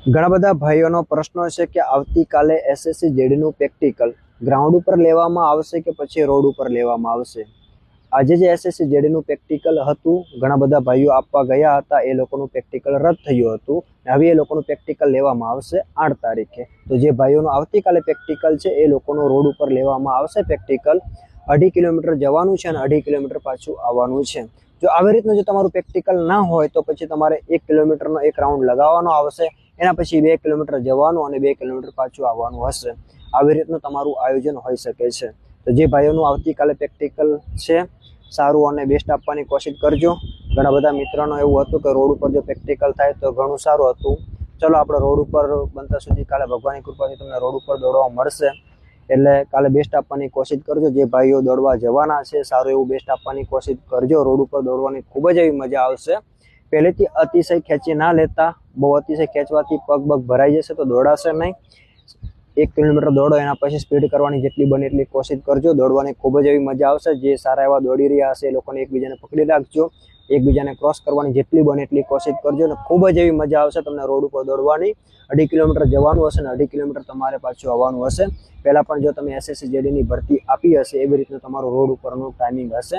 ઘણા બધા ભાઈઓનો પ્રશ્ન છે કે આવતીકાલે એસએસસી જેડીનું પ્રેક્ટિકલ ગ્રાઉન્ડ ઉપર લેવામાં આવશે કે પછી રોડ ઉપર લેવામાં આવશે। આજે જે એસએસસી જેડીનું પ્રેક્ટિકલ હતું, ઘણા બધા ભાઈઓ આપવા ગયા હતા, એ લોકોનું પ્રેક્ટિકલ રદ થયું હતું। હવે એ લોકોનું પ્રેક્ટિકલ લેવામાં આવશે 8 તારીખે। તો જે ભાઈઓનું આવતીકાલે પ્રેક્ટિકલ છે એ લોકોનું રોડ ઉપર લેવામાં આવશે પ્રેક્ટિકલ। 2.5 કિલોમીટર જવાનું છે અને 2.5 કિલોમીટર પાછું આવવાનું છે। જો આવી રીતનું જો તમારું પ્રેક્ટિકલ ના હોય તો પછી તમારે 1 કિલોમીટરનો એક રાઉન્ડ લગાવવાનો આવશે, એના પછી 2 કિલોમીટર જવાનું અને 2 કિલોમીટર પાછું આવવાનું હશે। આવી રીતનું તમારું આયોજન હોઈ શકે છે। તો જે ભાઈઓનું આવતીકાલે પ્રેક્ટિકલ છે, સારું અને બેસ્ટ આપવાની કોશિશ કરજો। ઘણા બધા મિત્રોનું એવું હતું કે રોડ ઉપર જો પ્રેક્ટિકલ થાય તો ઘણું સારું હતું। ચલો આપણે રોડ ઉપર બનતા સુધી કાલે ભગવાનની કૃપાથી તમને રોડ ઉપર દોડવા મળશે, એટલે કાલે બેસ્ટ આપવાની કોશિશ કરજો। જે ભાઈઓ દોડવા જવાના છે, સારું એવું બેસ્ટ આપવાની કોશિશ કરજો। રોડ ઉપર દોડવાની ખૂબ જ એવી મજા આવશે। પહેલેથી અતિશય ખેંચી ના લેતા, બહુ અતિશય ખેંચવાથી પગ ભરાઈ જશે તો દોડાશે નહીં। 1 કિલોમીટર દોડો, એના પછી સ્પીડ કરવાની જેટલી બને એટલી કોશિશ કરજો। દોડવાની ખૂબ જ એવી મજા આવશે। જે સારા એવા દોડી રહ્યા હશે એ લોકોને એકબીજાને પકડી રાખજો, એકબીજાને ક્રોસ કરવાની જેટલી બને એટલી કોશિશ કરજો અને ખૂબ જ એવી મજા આવશે તમને રોડ ઉપર દોડવાની। 2.5 કિલોમીટર જવાનું હશે અને 2.5 કિલોમીટર તમારે પાછું આવવાનું હશે। પહેલા પણ જો તમે એસએસસી જેડીની ભરતી આપી હશે એવી રીતનું તમારું રોડ ઉપરનું ટાઈમિંગ હશે।